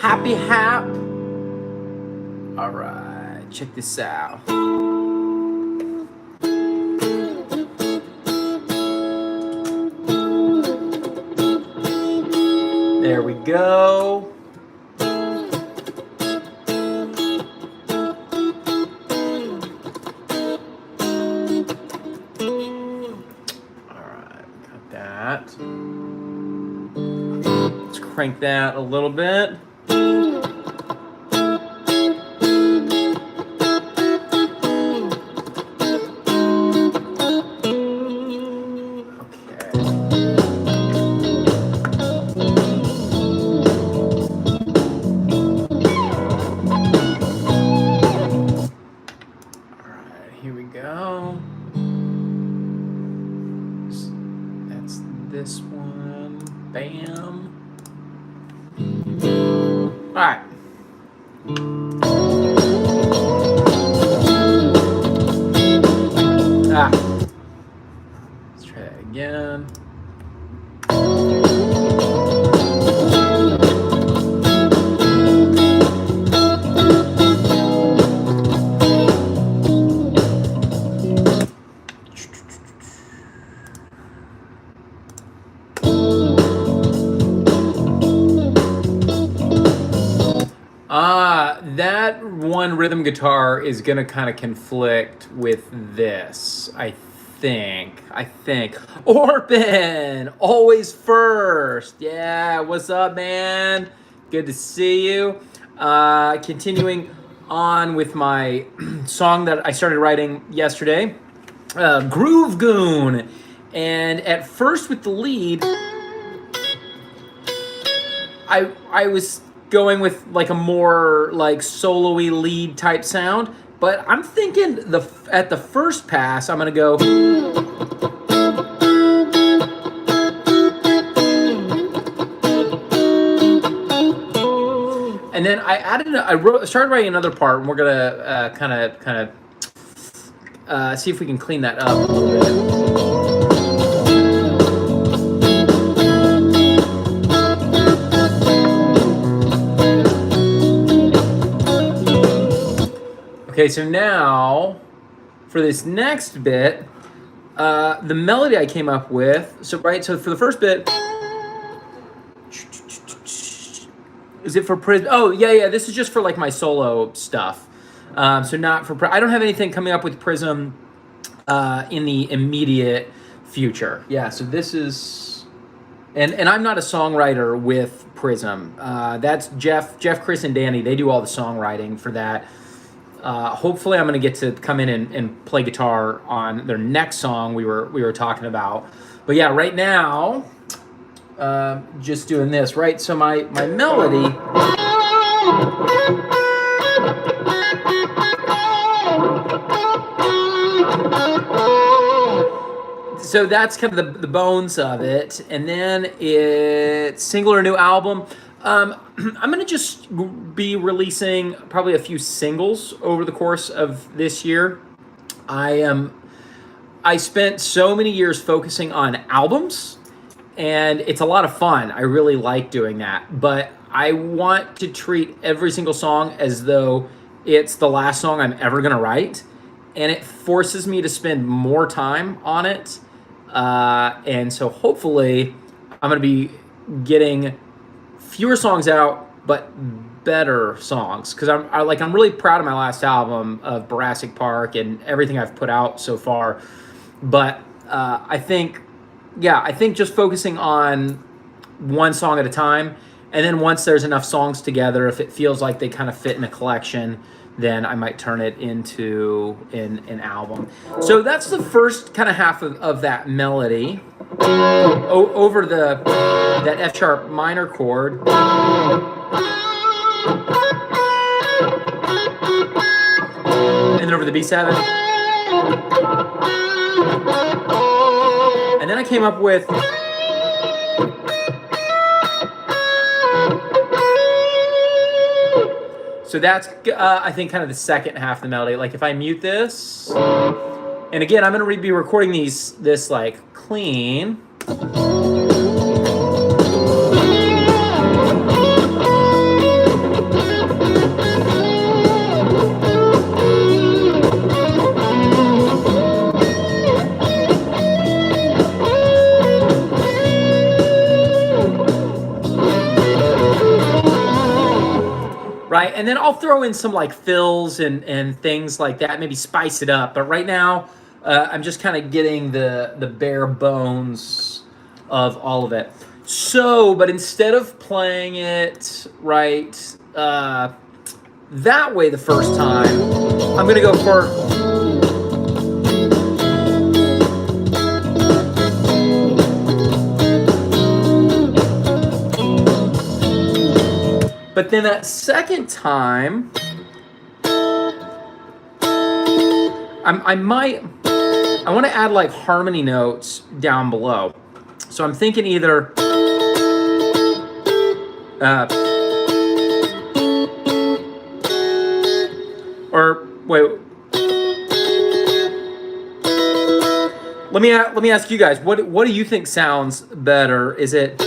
Happy hap. All right, check this out. There we go. All right, got that. Let's crank that a little bit. Here we go. That's this one. Bam. All right. Let's try that again. That one rhythm guitar is gonna kind of conflict with this, I think. Orpin, always first. Yeah, what's up, man? Good to see you. Continuing on with my song that I started writing yesterday, Groove Goon. And at first with the lead, I was going with like a more like solo-y lead type sound, but I'm thinking at the first pass I'm gonna go, and then I started writing another part, and we're gonna kind of see if we can clean that up a little bit. Okay, so now for this next bit, the melody I came up with. So for the first bit, is it for Prism? Oh yeah, this is just for like my solo stuff. So not for I don't have anything coming up with Prism in the immediate future. Yeah, so this is, and I'm not a songwriter with Prism. That's Jeff, Chris, and Danny. They do all the songwriting for that. Hopefully I'm going to get to come in and play guitar on their next song we were talking about. But yeah, right now, just doing this, right? So my melody, so that's kind of the bones of it. And then it's single or new album. I'm going to just be releasing probably a few singles over the course of this year. I spent so many years focusing on albums, and it's a lot of fun. I really like doing that, but I want to treat every single song as though it's the last song I'm ever going to write, and it forces me to spend more time on it. And so hopefully I'm going to be getting fewer songs out, but better songs, because I'm really proud of my last album of Bourassa Park and everything I've put out so far. But I think just focusing on one song at a time, and then once there's enough songs together, if it feels like they kind of fit in a collection, then I might turn it into an album. So that's the first kind of half of that melody. Over that F sharp minor chord, and then over the B7, and then I came up with so that's I think kind of the second half of the melody. Like if I mute this, and again I'm going to be recording this like clean. right? And then I'll throw in some like fills and things like that, maybe spice it up. But right now, I'm just kind of getting the bare bones of all of it. So, but instead of playing it right that way the first time, I'm gonna go for. But then that second time, I want to add like harmony notes down below. So I'm thinking either or wait. Let me ask you guys, what do you think sounds better? Is it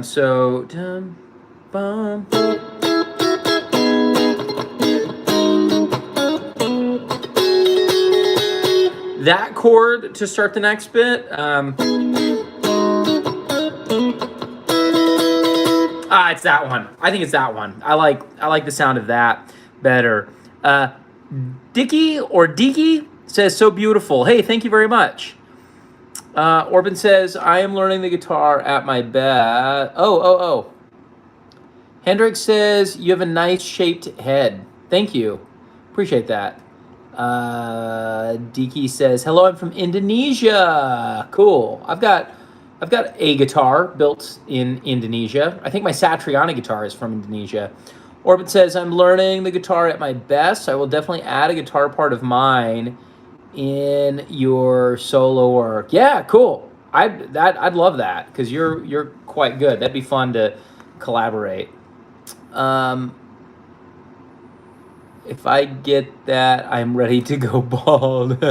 so dum, bum. That chord to start the next bit. It's that one. I think it's that one. I like the sound of that better. Dicky or Deaky says so beautiful. Hey, thank you very much. Orban says I am learning the guitar at my bed. Oh. Hendrix says you have a nice shaped head. Thank you. Appreciate that. Diki says, hello, I'm from Indonesia. Cool. I've got a guitar built in Indonesia. I think my Satriani guitar is from Indonesia. Orbit says, I'm learning the guitar at my best. I will definitely add a guitar part of mine in your solo work. Yeah, cool. I'd love that because you're quite good. That'd be fun to collaborate. If I get that, I'm ready to go bald.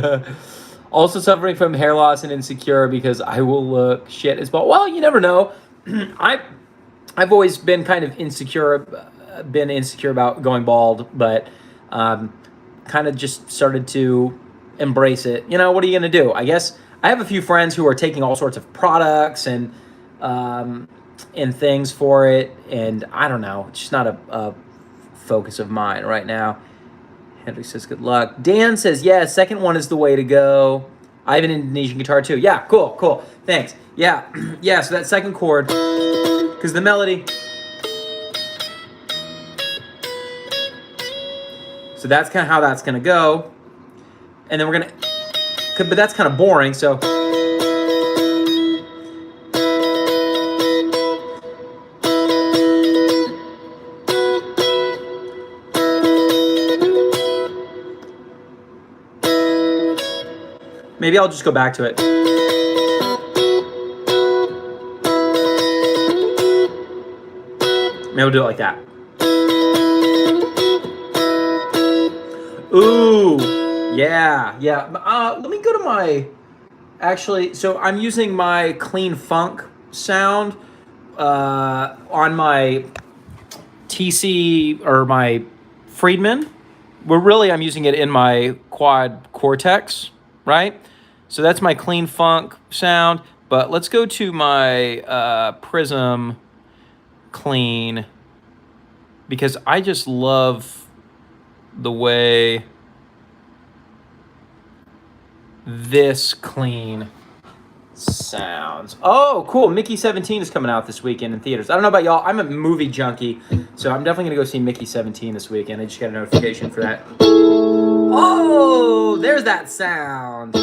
Also suffering from hair loss and insecure because I will look shit as bald. Well, you never know. I've always been kind of insecure about going bald, but kind of just started to embrace it. You know, what are you gonna do? I guess I have a few friends who are taking all sorts of products and things for it, and I don't know. It's just not a focus of mine right now. Henry says good luck. Dan says yeah, second one is the way to go. I have an Indonesian guitar too. Yeah, cool. Thanks. Yeah. Yeah, so that second chord, because the melody. So that's kind of how that's gonna go. And then we're gonna, but that's kind of boring, so. Maybe I'll just go back to it. Maybe I'll do it like that. Ooh, yeah. Let me go to my, actually, so I'm using my clean funk sound on my TC or my Friedman. I'm using it in my quad Cortex, right? So that's my clean funk sound, but let's go to my Prism clean because I just love the way this clean sounds. Oh, cool. Mickey 17 is coming out this weekend in theaters. I don't know about y'all. I'm a movie junkie, so I'm definitely going to go see Mickey 17 this weekend. I just got a notification for that. Oh, there's that sound.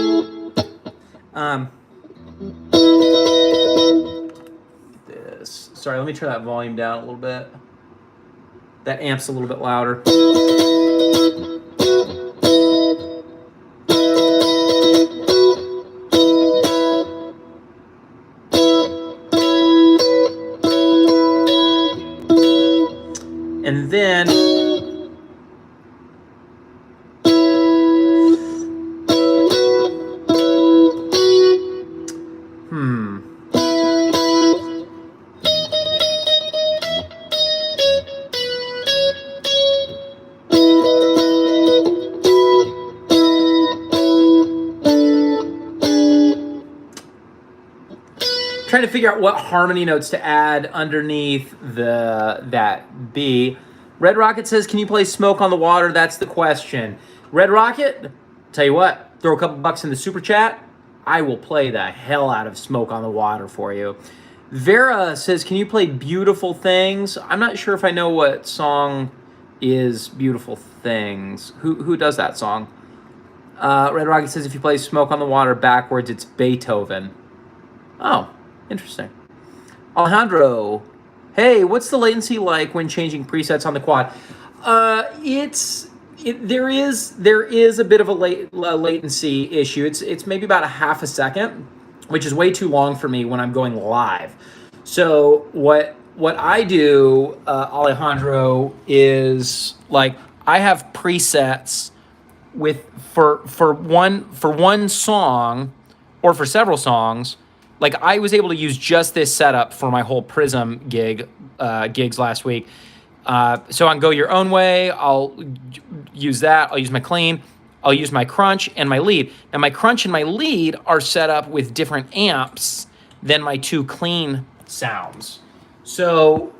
This. Sorry, let me turn that volume down a little bit. That amp's a little bit louder. And then trying trying to figure out what harmony notes to add underneath that B. Red Rocket says, can you play Smoke on the Water? That's the question. Red Rocket, tell you what, throw a couple bucks in the super chat. I will play the hell out of Smoke on the Water for you. Vera says, can you play Beautiful Things? I'm not sure if I know what song is Beautiful Things. Who does that song? Red Rocket says, if you play Smoke on the Water backwards, it's Beethoven. Oh, interesting. Alejandro, hey, what's the latency like when changing presets on the quad? There is a bit of a latency issue. It's maybe about a half a second, which is way too long for me when I'm going live. So what I do, Alejandro, is like I have presets for one song or for several songs. Like I was able to use just this setup for my whole Prism gigs last week. So on Go Your Own Way, I'll use that. I'll use my clean. I'll use my crunch and my lead. Now my crunch and my lead are set up with different amps than my two clean sounds. So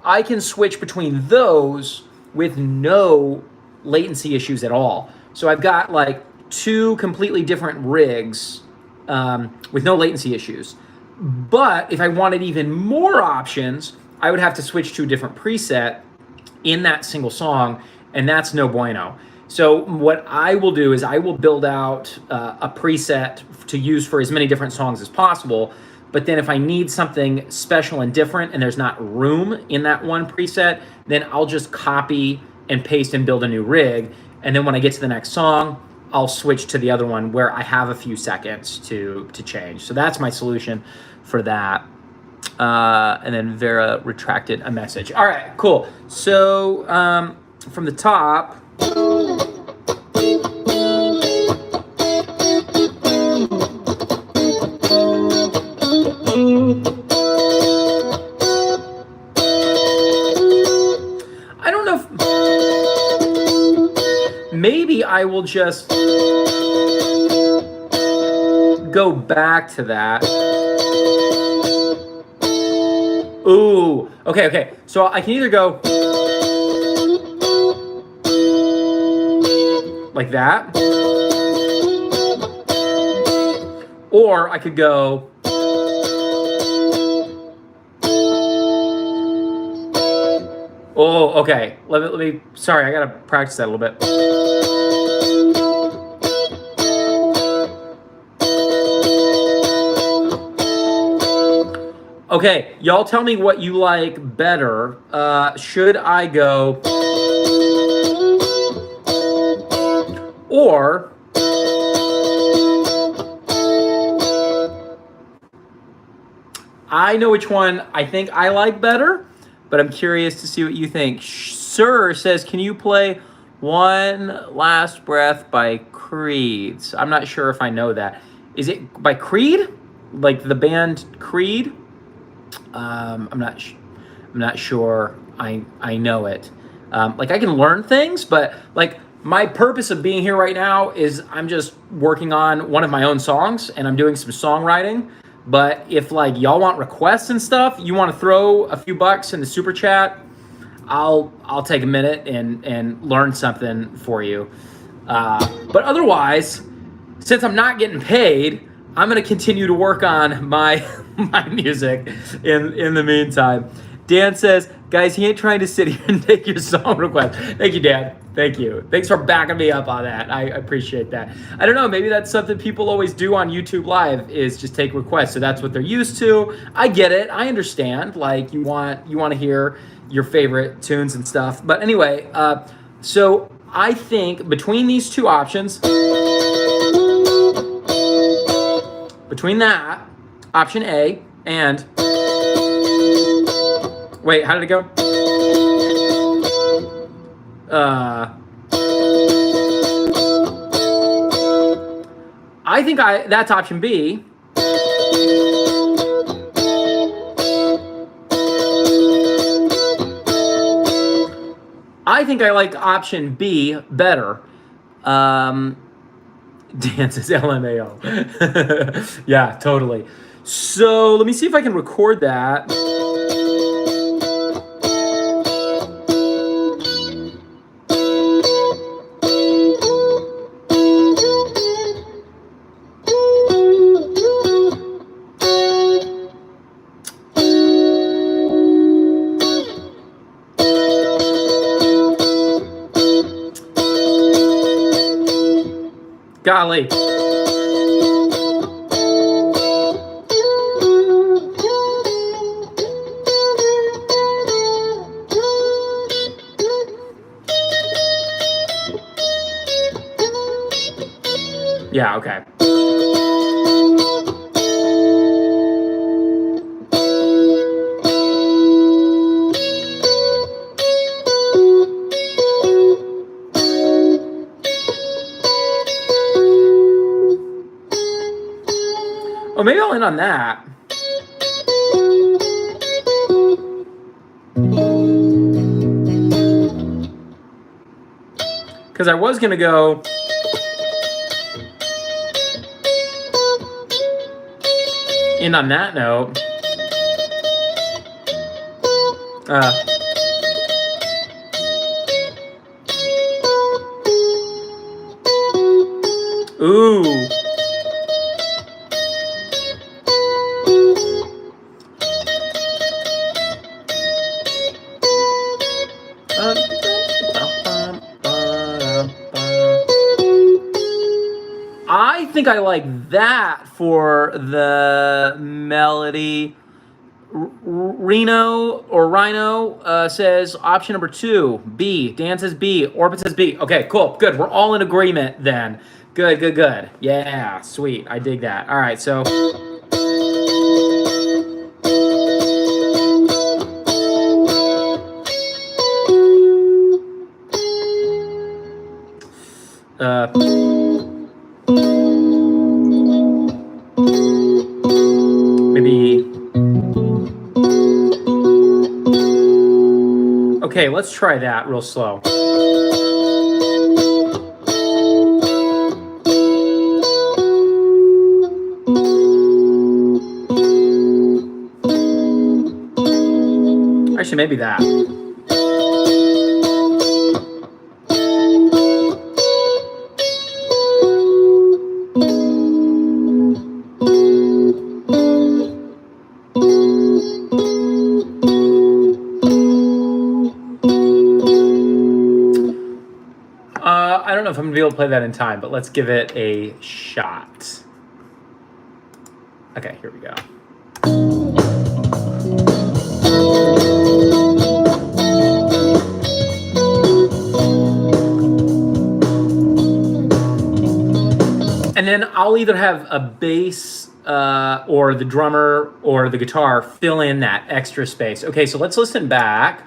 I can switch between those with no latency issues at all. So I've got like two completely different rigs with no latency issues. But if I wanted even more options, I would have to switch to a different preset in that single song, and that's no bueno. So what I will do is I will build out a preset to use for as many different songs as possible. But then if I need something special and different and there's not room in that one preset, then I'll just copy and paste and build a new rig. And then when I get to the next song, I'll switch to the other one where I have a few seconds to change. So that's my solution for that. And then Vera retracted a message. All right, cool. So from the top. I don't know if maybe I will just go back to that. Ooh, okay. So I can either go like that, or I could go oh, okay. Let me. Sorry, I gotta practice that a little bit. Okay, y'all tell me what you like better. Should I go or I know which one I think I like better, but I'm curious to see what you think. Sir says, can you play One Last Breath by Creed? I'm not sure if I know that. Is it by Creed? Like the band Creed? I'm not sure I know it. Like I can learn things, but like my purpose of being here right now is I'm just working on one of my own songs and I'm doing some songwriting. But if like y'all want requests and stuff, you want to throw a few bucks in the super chat, I'll take a minute and learn something for you. But otherwise, since I'm not getting paid, I'm gonna continue to work on my music in the meantime. Dan says, guys, he ain't trying to sit here and take your song request. Thank you, Dan. Thank you. Thanks for backing me up on that. I appreciate that. I don't know, maybe that's something people always do on YouTube Live is just take requests. So that's what they're used to. I get it. I understand. Like you want to hear your favorite tunes and stuff. But anyway, so I think between these two options, between that, option A, and wait, how did it go? I think that's option B. I think I like option B better. Dan says LMAO. Yeah, totally. So let me see if I can record that. Golly. Yeah, okay. Oh, maybe I'll end on that. Because I was going to go... end on that note. Ooh. I think I like that for the melody. Rhino says option number 2, B. Dan says B. Orbit says B. Okay, cool. Good. We're all in agreement then. Good, good, good. Yeah, sweet. I dig that. All right, so... maybe... Okay, let's try that real slow. Actually, maybe that. I don't know if I'm gonna be able to play that in time, but let's give it a shot. Okay, here we go. And then I'll either have a bass or the drummer or the guitar fill in that extra space. Okay, so let's listen back.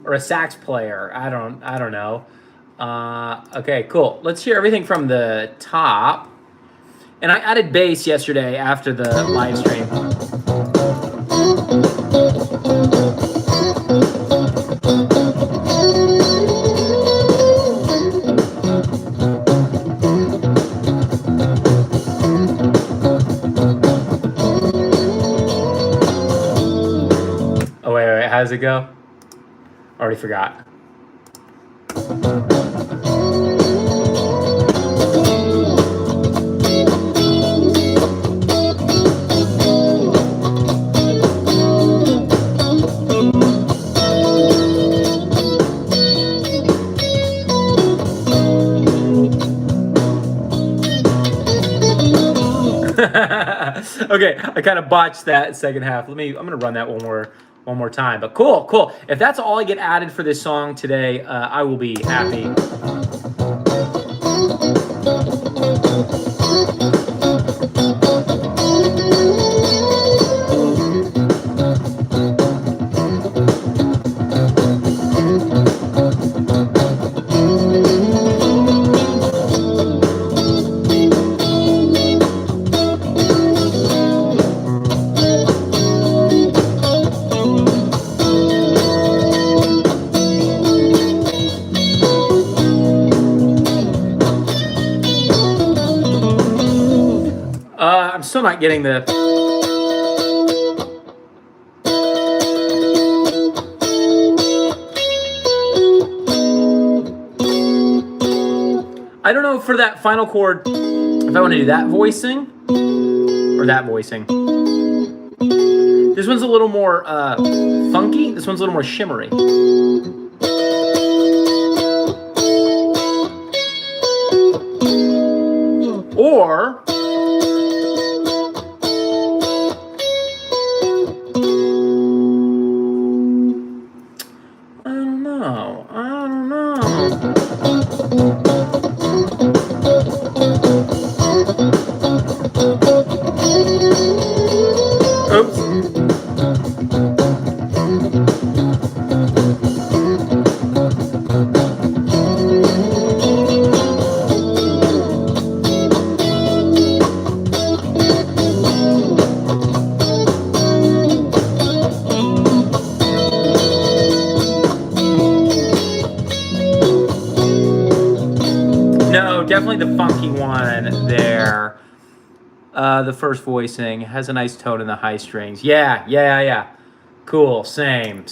Or a sax player. I don't know. Okay, cool. Let's hear everything from the top. And I added bass yesterday after the live stream. Oh, wait, how does it go? Already forgot. Okay, I kind of botched that second half. I'm gonna run that one more time. But cool. If that's all I get added for this song today, I will be happy. still not getting the... I don't know for that final chord if I want to do that voicing or that voicing. This one's a little more funky. This one's a little more shimmery. Or I don't know. Oops. No, definitely the funky one there. The first voicing has a nice tone in the high strings. Yeah. Cool, same.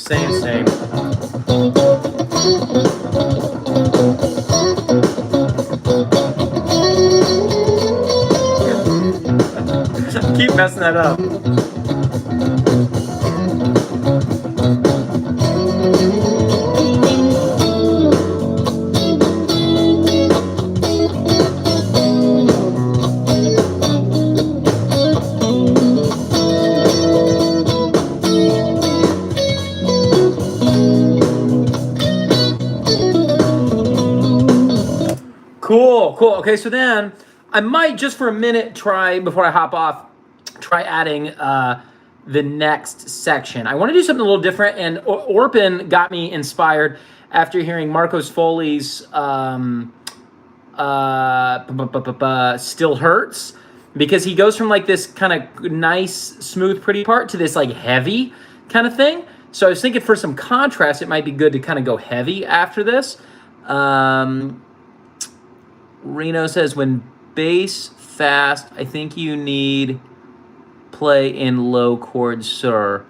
Keep messing that up. Cool. Okay, so then I might just for a minute try, before I hop off, try adding the next section. I want to do something a little different, and Orpin got me inspired after hearing Marcos Foley's Still Hurts, because he goes from like this kind of nice, smooth, pretty part to this like heavy kind of thing. So I was thinking for some contrast, it might be good to kind of go heavy after this. Reno says, when bass fast, I think you need play in low chords, sir.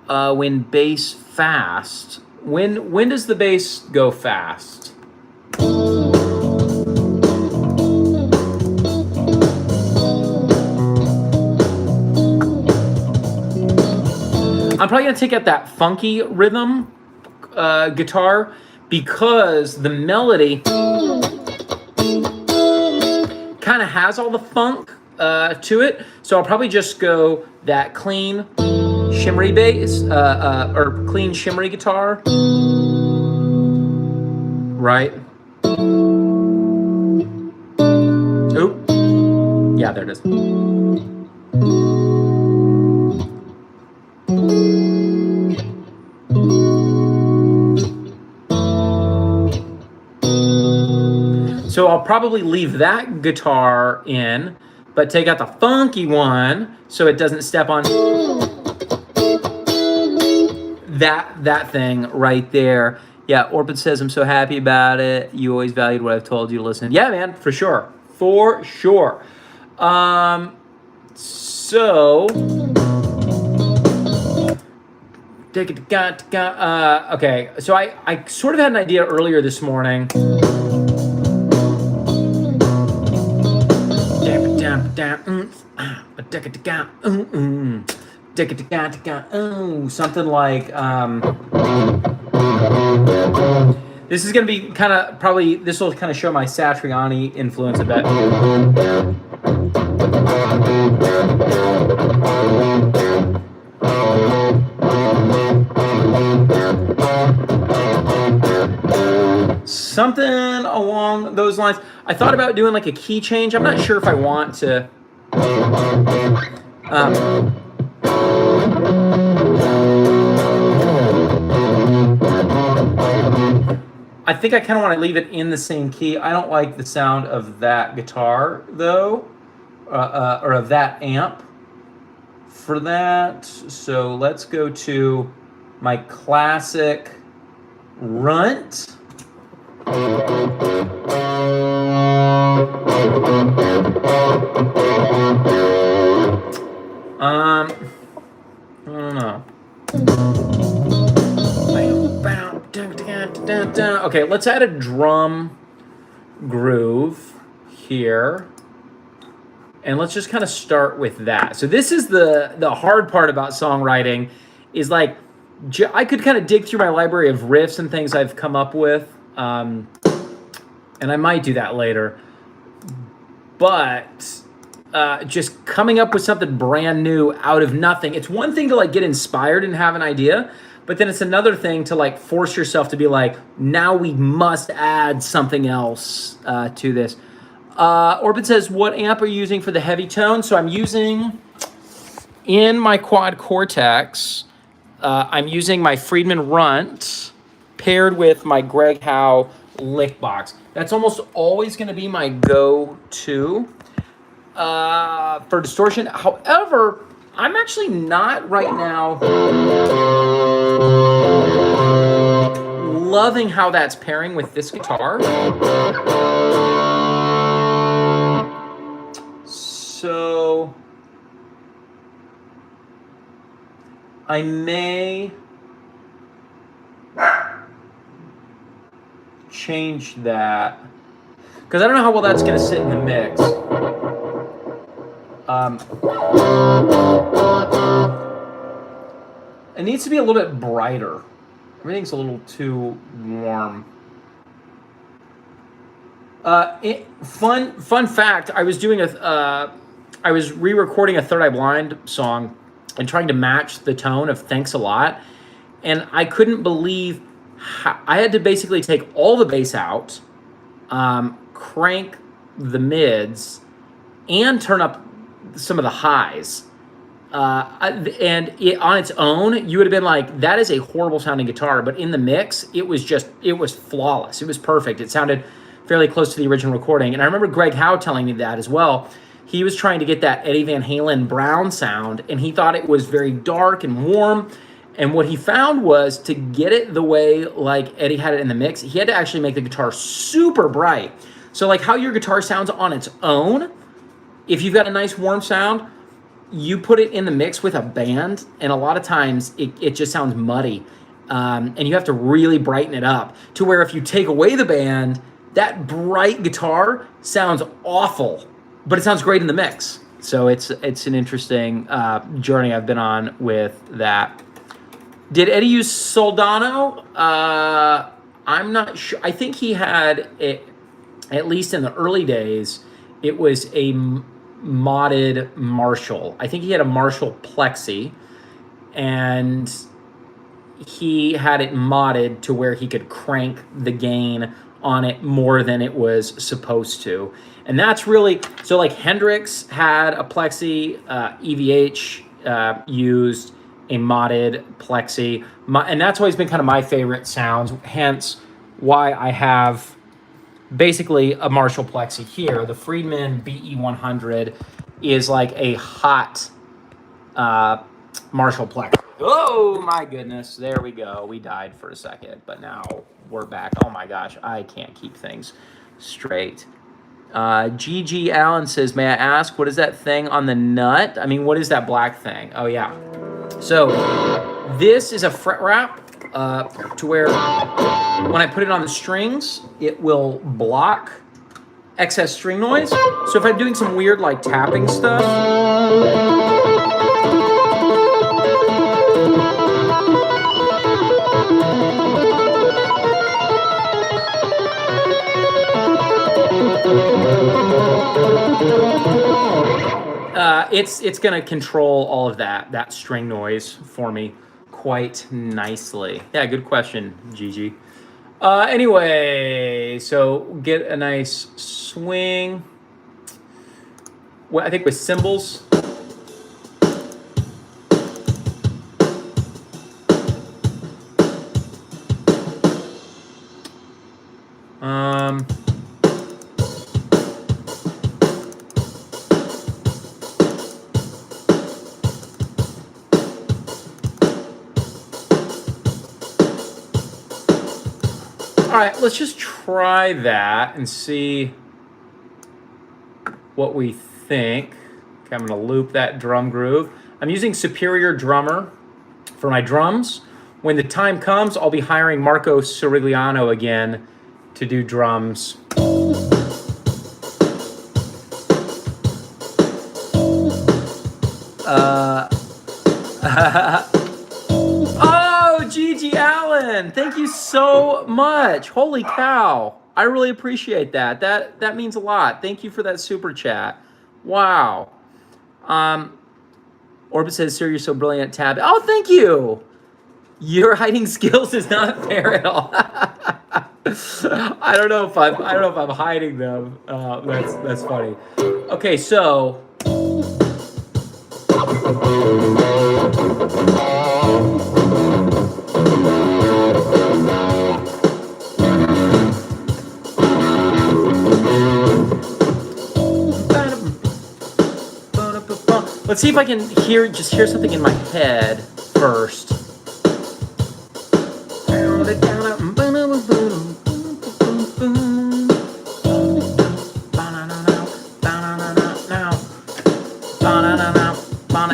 When bass fast, when does the bass go fast? I'm probably gonna take out that funky rhythm guitar, because the melody kind of has all the funk to it, so I'll probably just go that clean shimmery bass or clean shimmery guitar, right? Oop, yeah, there it is. So I'll probably leave that guitar in, but take out the funky one so it doesn't step on that thing right there. Yeah, Orpin says, I'm so happy about it. You always valued what I've told you to listen. Yeah, man, for sure. Okay, so I sort of had an idea earlier this morning. Something like this is gonna be kind of probably, this will kind of show my Satriani influence a bit. Something along those lines. I thought about doing like a key change. I'm not sure if I want to. I think I kind of want to leave it in the same key. I don't like the sound of that guitar though, or of that amp for that. So let's go to my classic runt. I don't know. Okay, let's add a drum groove here. And let's just kind of start with that. So this is the hard part about songwriting is like, I could kind of dig through my library of riffs and things I've come up with. And I might do that later. But just coming up with something brand new out of nothing. It's one thing to like get inspired and have an idea, but then it's another thing to like force yourself to be like, now we must add something else to this. Orbit says, what amp are you using for the heavy tone? So I'm using, in my quad Cortex, I'm using my Friedman Runt paired with my Greg Howe lick box. That's almost always going to be my go-to for distortion. However, I'm actually not right now loving how that's pairing with this guitar. So I may change that because I don't know how well that's going to sit in the mix. It needs to be a little bit brighter. Everything's a little too warm. Fun fact, I was doing I was re-recording a Third Eye Blind song and trying to match the tone of Thanks a Lot, and I couldn't believe how I had to basically take all the bass out, crank the mids, and turn up some of the highs. On its own, you would have been like, that is a horrible sounding guitar, but in the mix, it was flawless. It was perfect. It sounded fairly close to the original recording. And I remember Greg Howe telling me that as well. He was trying to get that Eddie Van Halen brown sound, and he thought it was very dark and warm. And what he found was, to get it the way like Eddie had it in the mix, he had to actually make the guitar super bright. So like how your guitar sounds on its own, if you've got a nice warm sound, you put it in the mix with a band, and a lot of times it just sounds muddy. And you have to really brighten it up to where if you take away the band, that bright guitar sounds awful, but it sounds great in the mix. So it's an interesting journey I've been on with that. Did Eddie use Soldano? I'm not sure. I think he had it, at least in the early days, it was a modded Marshall. I think he had a Marshall Plexi, and he had it modded to where he could crank the gain on it more than it was supposed to. And that's really, so like Hendrix had a Plexi, EVH used a modded Plexi, and that's always been kind of my favorite sounds, hence why I have basically a Marshall Plexi here. The Friedman BE100 is like a hot Marshall Plexi. Oh my goodness, there we go. We died for a second, but now we're back. Oh my gosh, I can't keep things straight. GG Allen says, may I ask, what is that thing on the nut? I mean, what is that black thing? Oh yeah. So this is a fret wrap to where when I put it on the strings, it will block excess string noise. So if I'm doing some weird like tapping stuff, it's going to control all of that string noise for me quite nicely. Yeah, good question, Gigi. Anyway, so get a nice swing. Well, I think with cymbals. All right, let's just try that and see what we think. Okay, I'm gonna loop that drum groove. I'm using Superior Drummer for my drums. When the time comes, I'll be hiring Marco Sirigliano again to do drums. Oh, Gigi Allen, thank you so much. Holy cow. I really appreciate that. That means a lot. Thank you for that super chat. Wow. Orbit says, "Sir, you're so brilliant." Tab. Oh, thank you. Your hiding skills is not fair at all. I don't know if I'm hiding them. That's funny. Okay, so. Let's see if I can hear something in my head first.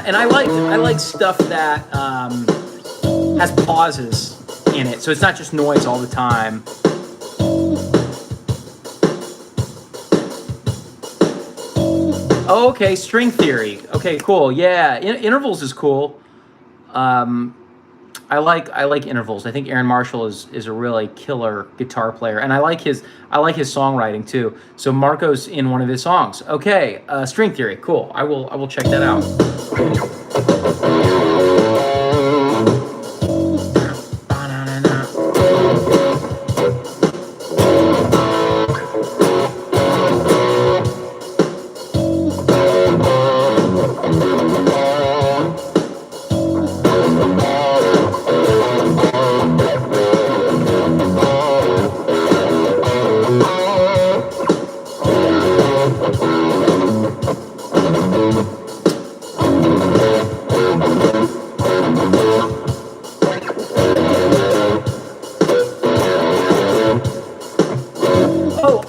And I like stuff that has pauses in it, so it's not just noise all the time. Oh, okay, string theory. Okay, cool. Yeah, intervals is cool. I like intervals. I think Aaron Marshall is a really killer guitar player, and I like his songwriting too. So Marco's in one of his songs. Okay, string theory. Cool. I will check that out.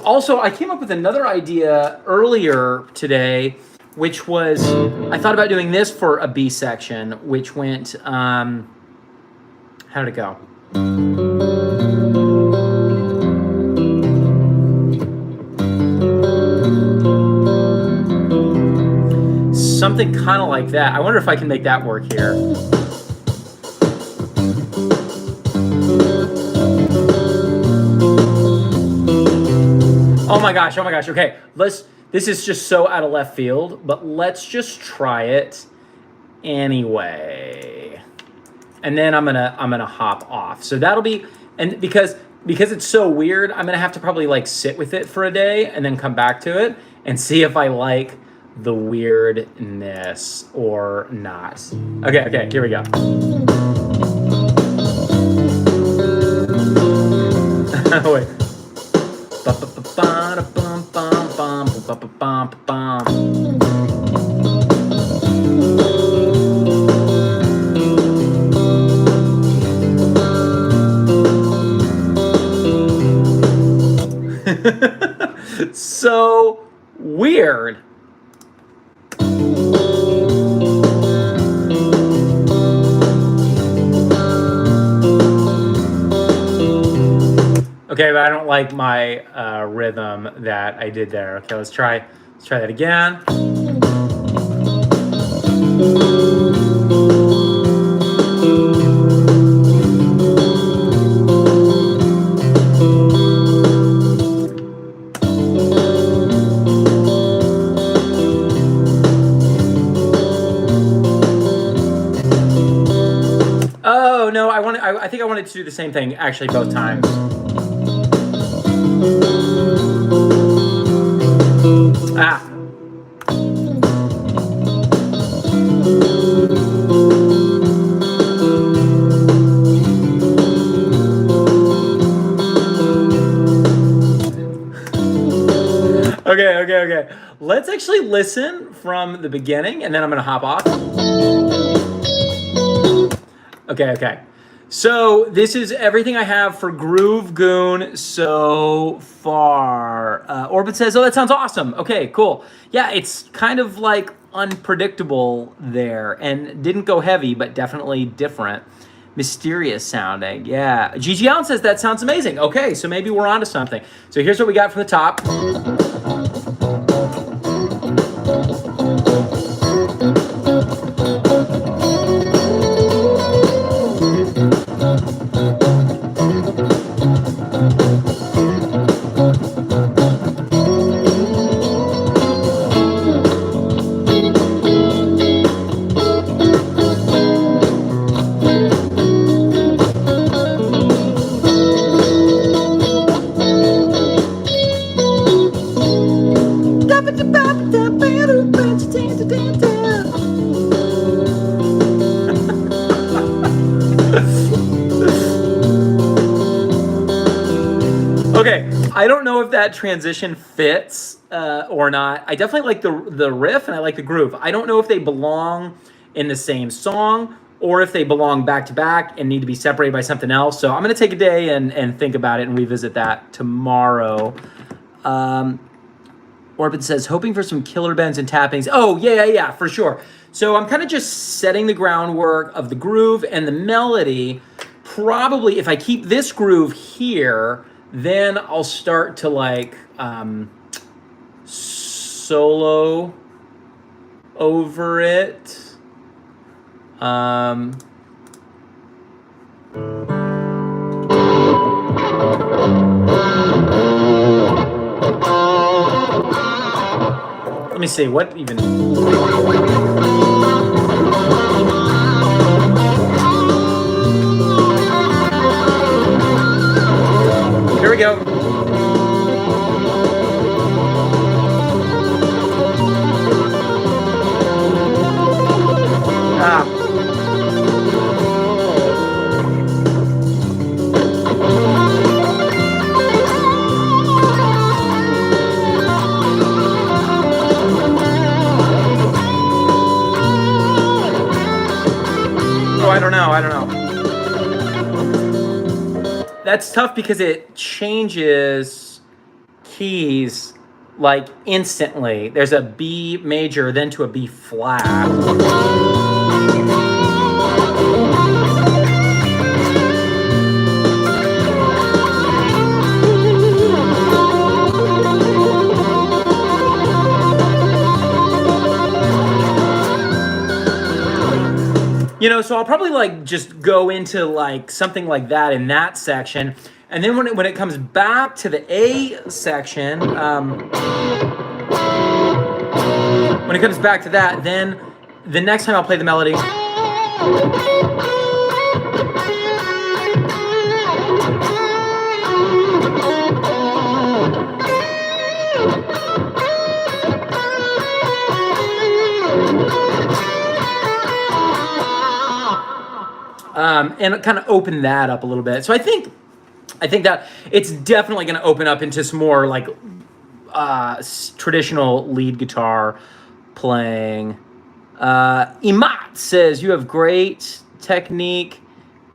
Also, I came up with another idea earlier today, which was I thought about doing this for a B section, which went, how did it go? Something kind of like that. I wonder if I can make that work here. Oh my gosh, okay. This is just so out of left field, but let's just try it anyway. And then I'm gonna hop off. So that'll be, and because it's so weird, I'm gonna have to probably like sit with it for a day and then come back to it and see if I like the weirdness or not. Okay, here we go. Wait. So weird. Okay, but I don't like my rhythm that I did there. Okay, let's try that again. Oh no, I think I wanted to do the same thing actually both times. Ah. Okay. Let's actually listen from the beginning, and then I'm gonna hop off. Okay. So this is everything I have for Groove Goon so far. Orbit says, "Oh, that sounds awesome." Okay, cool. Yeah, it's kind of like unpredictable there, and didn't go heavy, but definitely different, mysterious sounding. Yeah, Gigi Allen says that sounds amazing. Okay, so maybe we're onto something. So here's what we got from the top. Okay, I don't know if that transition fits or not. I definitely like the riff and I like the groove. I don't know if they belong in the same song or if they belong back to back and need to be separated by something else. So I'm going to take a day and think about it and revisit that tomorrow. Orbit says, hoping for some killer bends and tappings. Oh, yeah, for sure. So I'm kind of just setting the groundwork of the groove and the melody. Probably if I keep this groove here, then I'll start to like solo over it. Let me see, what even... Here we go. I don't know. That's tough because it changes keys like instantly. There's a B major, then to a B flat. You know, so I'll probably like just go into like something like that in that section, and then when it comes back to the A section, when it comes back to that, then the next time I'll play the melody. And kind of open that up a little bit. So I think that it's definitely going to open up into some more like traditional lead guitar playing. Imat says, you have great technique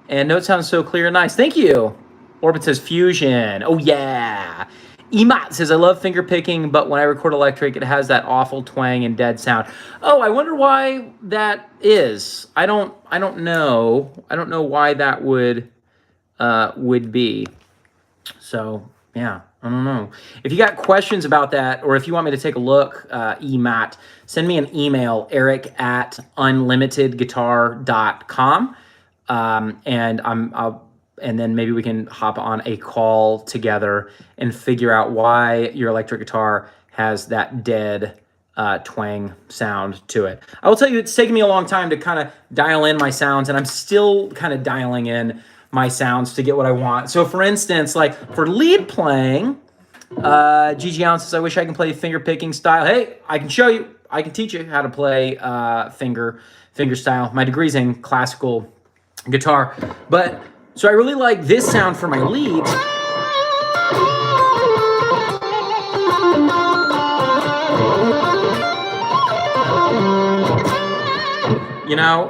and notes sound so clear and nice. Thank you. Orbit says fusion. Oh yeah. Imat says, I love finger picking, but when I record electric, it has that awful twang and dead sound. Oh, I wonder why that is. I don't know. I don't know why that would be. So yeah, I don't know. If you got questions about that, or if you want me to take a look, Imat, send me an email, eric@unlimitedguitar.com, and then maybe we can hop on a call together and figure out why your electric guitar has that dead twang sound to it. I will tell you, it's taken me a long time to kind of dial in my sounds, and I'm still kind of dialing in my sounds to get what I want. So for instance, like for lead playing, Gigi Allen says, I wish I can play finger picking style. Hey, I can show you. I can teach you how to play finger style. My degree's in classical guitar, but so I really like this sound for my leads. You know,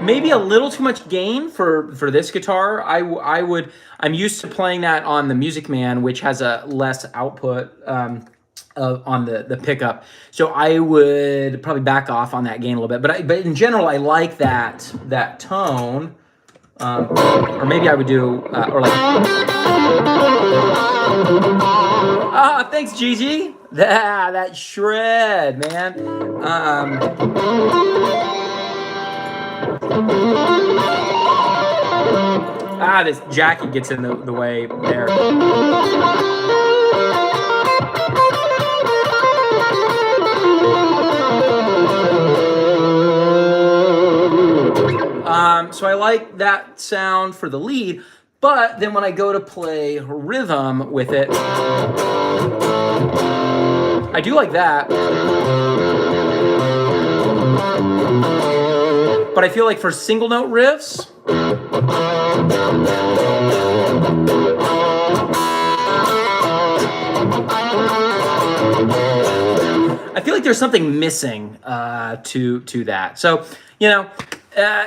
Maybe a little too much gain for this guitar. I'm used to playing that on the Music Man, which has a less output on the pickup. So I would probably back off on that gain a little bit. But in general, I like that tone. Or maybe I would do or like. Ah, thanks, Gigi. That shred, man. This jacket gets in the way there. So I like that sound for the lead, but then when I go to play rhythm with it, I do like that. But I feel like for single note riffs, I feel like there's something missing to that. So,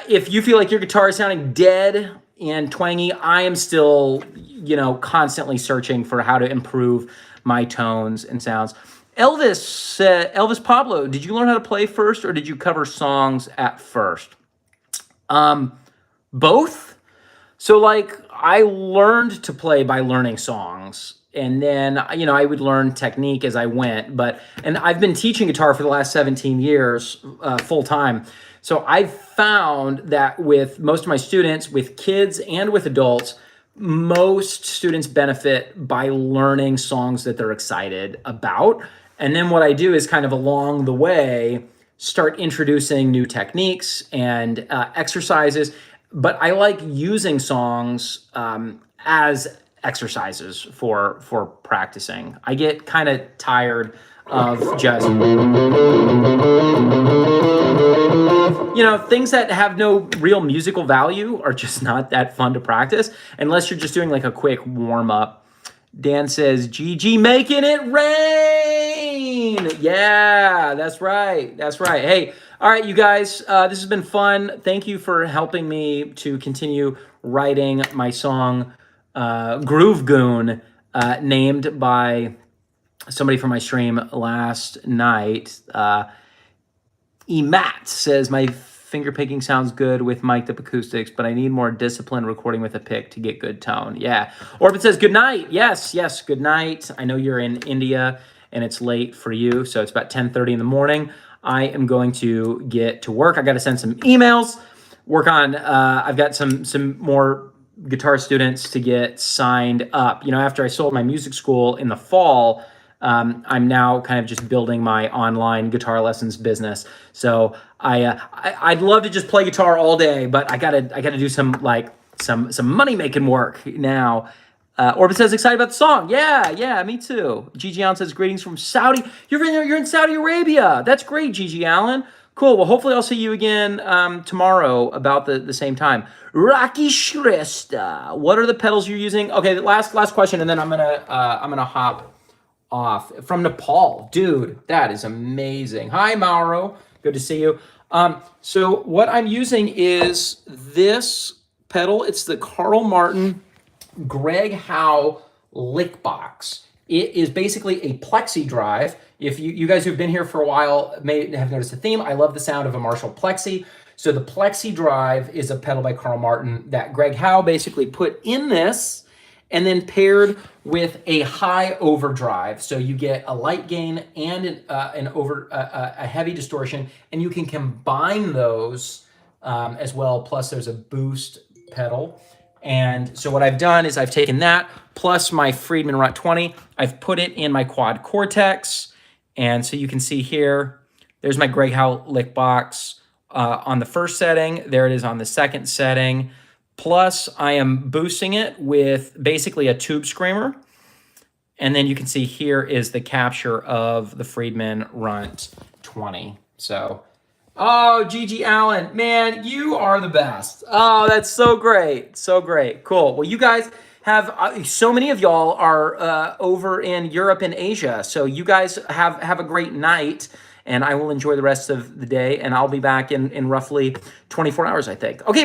if you feel like your guitar is sounding dead and twangy, I am still, constantly searching for how to improve my tones and sounds. Elvis Pablo, did you learn how to play first or did you cover songs at first? Both. So I learned to play by learning songs. And then, I would learn technique as I went. And I've been teaching guitar for the last 17 years full time. So I've found that with most of my students, with kids and with adults, most students benefit by learning songs that they're excited about. And then what I do is kind of along the way, start introducing new techniques and exercises. But I like using songs as exercises for practicing. I get kind of tired of just things that have no real musical value are just not that fun to practice unless you're just doing like a quick warm up. Dan says, GG making it rain. Yeah, that's right. Hey, all right, you guys, this has been fun. Thank you for helping me to continue writing my song Groove Goon, named by somebody from my stream last night. Emat says, my finger picking sounds good with mic'd up acoustics, but I need more disciplined recording with a pick to get good tone. Yeah. Orbit says, good night. Yes, good night. I know you're in India and it's late for you, so it's about 10:30 in the morning. I am going to get to work. I got to send some emails, work on, I've got some more guitar students to get signed up. After I sold my music school in the fall, I'm now kind of just building my online guitar lessons business. So I'd love to just play guitar all day, but I gotta do some money making work now. Orbit says excited about the song. Yeah, me too. Gigi Allen says greetings from Saudi. You're in Saudi Arabia. That's great, Gigi Allen. Cool. Well, hopefully I'll see you again tomorrow about the same time. Rocky Shrestha, what are the pedals you're using? Okay, the last question, and then I'm gonna hop off. From Nepal, dude, that is amazing. Hi, Mauro. Good to see you. So what I'm using is this pedal. It's the Carl Martin Greg Howe lick box. It is basically a plexi drive. If you guys who've been here for a while may have noticed a theme. I love the sound of a Marshall plexi. So the plexi drive is a pedal by Carl Martin that Greg Howe basically put in this and then paired with a high overdrive. So you get a light gain and a heavy distortion, and you can combine those as well. Plus there's a boost pedal. And so what I've done is I've taken that plus my Friedman Runt 20, I've put it in my quad Cortex. And so you can see here, there's my Greg Howe lick box on the first setting. There it is on the second setting. Plus I am boosting it with basically a tube screamer. And then you can see here is the capture of the Friedman Runt 20. So Oh, Gigi Allen, man, you are the best. Oh, that's so great. So great. Cool. Well, you guys have so many of y'all are over in Europe and Asia. So you guys have a great night, and I will enjoy the rest of the day, and I'll be back in roughly 24 hours, I think. Okay, bye.